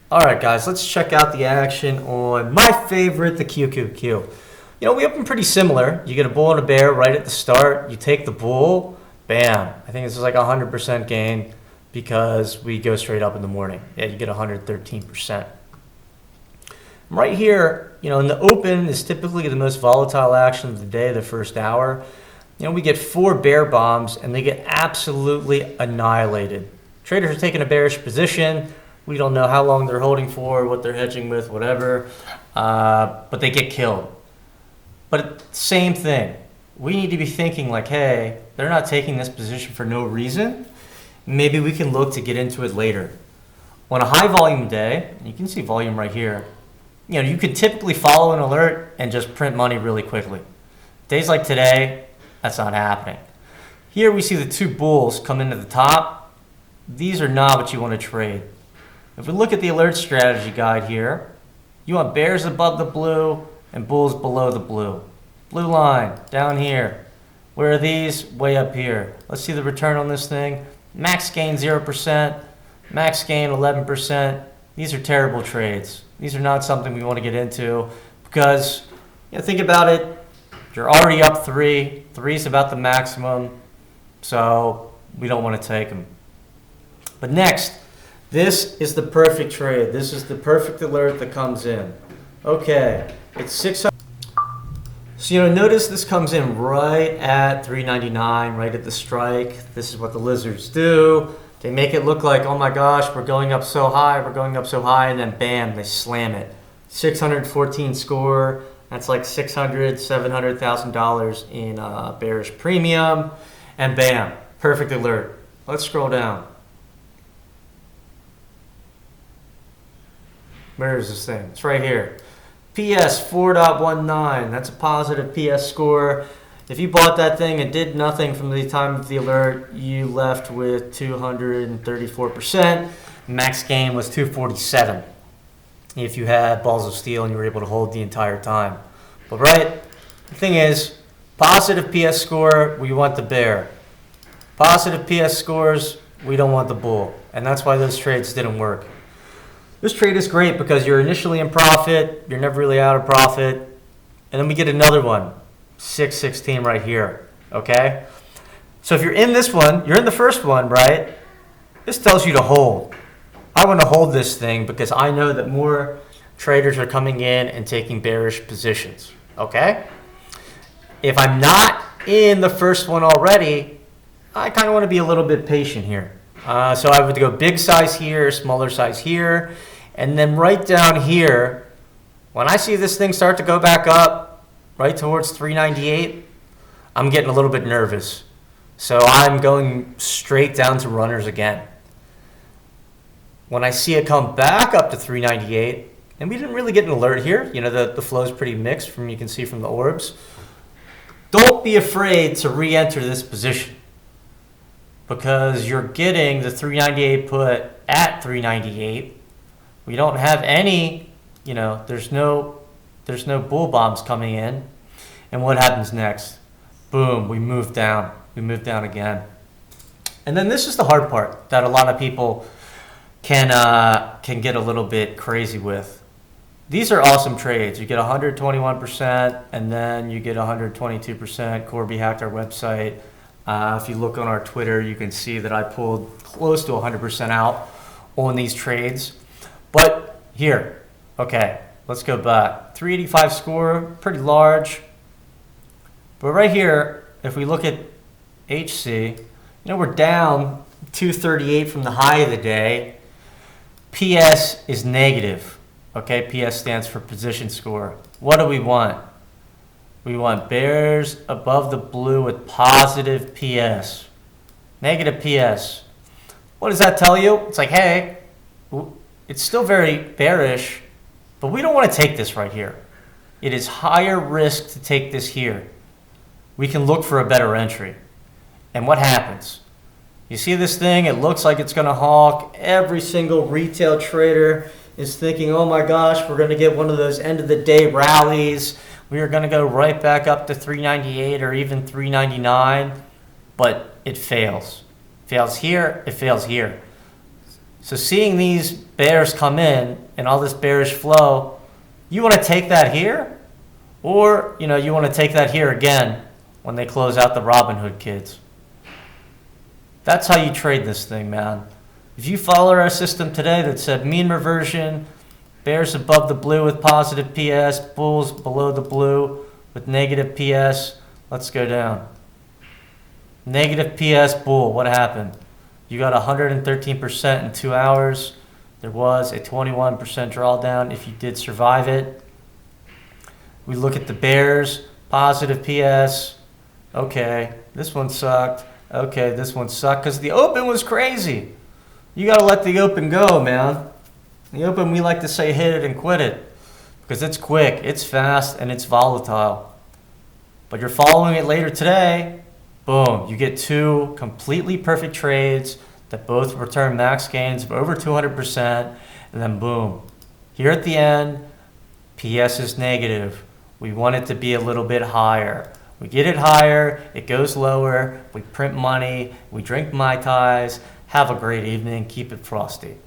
All right, guys, let's check out the action on my favorite, the QQQ. We open pretty similar. You get a bull and a bear right at the start. You take the bull, bam. I think this is like 100% gain because we go straight up in the morning. Yeah, you get 113%. Right here, in the open is typically the most volatile action of the day, the first hour. We get 4 bear bombs and they get absolutely annihilated. Traders are taking a bearish position. We don't know how long they're holding for, what they're hedging with, whatever, but they get killed. But same thing. We need to be thinking like, hey, they're not taking this position for no reason. Maybe we can look to get into it later. On a high volume day, you can see volume right here, you can typically follow an alert and just print money really quickly. Days like today, that's not happening. Here we see the 2 bulls come into the top. These are not what you want to trade. If we look at the alert strategy guide here, you want bears above the blue and bulls below the blue. Blue line down here. Where are these? Way up here. Let's see the return on this thing. Max gain 0%, max gain 11%. These are terrible trades. These are not something we want to get into because, think about it. You're already up 3. 3 is about the maximum, so we don't want to take them. But next, this is the perfect trade. This is the perfect alert that comes in. Okay, it's 600. So notice this comes in right at 399, right at the strike. This is what the lizards do. They make it look like, oh my gosh, we're going up so high, and then bam, they slam it. 614 score. That's like $700,000 in bearish premium, and bam, perfect alert. Let's scroll down. Where is this thing? It's right here. PS 4.19. That's a positive PS score. If you bought that thing and did nothing from the time of the alert, you left with 234%. Max gain was 247 if you had balls of steel and you were able to hold the entire time. But the thing is, positive PS score, we want the bear. Positive PS scores, we don't want the bull. And that's why those trades didn't work. This trade is great because you're initially in profit, you're never really out of profit, and then we get another one, 616 right here, okay? So if you're in this one, you're in the first one, right? This tells you to hold. I want to hold this thing because I know that more traders are coming in and taking bearish positions, okay? If I'm not in the first one already, I kind of want to be a little bit patient here. So I would go big size here, smaller size here, and then right down here, when I see this thing start to go back up, right towards 398, I'm getting a little bit nervous. So I'm going straight down to runners again. When I see it come back up to 398, and we didn't really get an alert here, the flow is pretty mixed from you can see from the orbs. Don't be afraid to re-enter this position, because you're getting the 398 put at 398. We don't have any, there's no bull bombs coming in. And what happens next? Boom, we move down. We move down again. And then this is the hard part that a lot of people can get a little bit crazy with. These are awesome trades. You get 121%, and then you get 122%. Corby hacked our website. If you look on our Twitter, you can see that I pulled close to 100% out on these trades. But here, okay, let's go back. 385 score, pretty large. But right here, if we look at HC, we're down 238 from the high of the day. PS is negative. Okay, PS stands for position score. What do we want? We want bears above the blue with positive PS. Negative PS. What does that tell you? It's like, hey, it's still very bearish, but we don't want to take this right here. It is higher risk to take this here. We can look for a better entry. And what happens? You see this thing? It looks like it's going to hawk. Every single retail trader is thinking, oh my gosh, we're going to get one of those end of the day rallies. We are going to go right back up to 398 or even 399, but it fails. Fails here, it fails here. So seeing these bears come in and all this bearish flow, you want to take that here, or you want to take that here again when they close out the Robinhood kids. That's how you trade this thing, man. If you follow our system today that said mean reversion, bears above the blue with positive PS, bulls below the blue with negative PS, let's go down. Negative PS bull, what happened? You got 113% in 2 hours. There was a 21% drawdown if you did survive it. We look at the bears, positive PS. Okay, this one sucked. Okay, this one sucked because the open was crazy. You got to let the open go, man. The open, we like to say hit it and quit it because it's quick, it's fast, and it's volatile. But you're following it later today, boom, you get 2 completely perfect trades that both return max gains of over 200%, and then boom. Here at the end, PS is negative. We want it to be a little bit higher. We get it higher, it goes lower, we print money, we drink Mai Tais. Have a great evening, keep it frosty.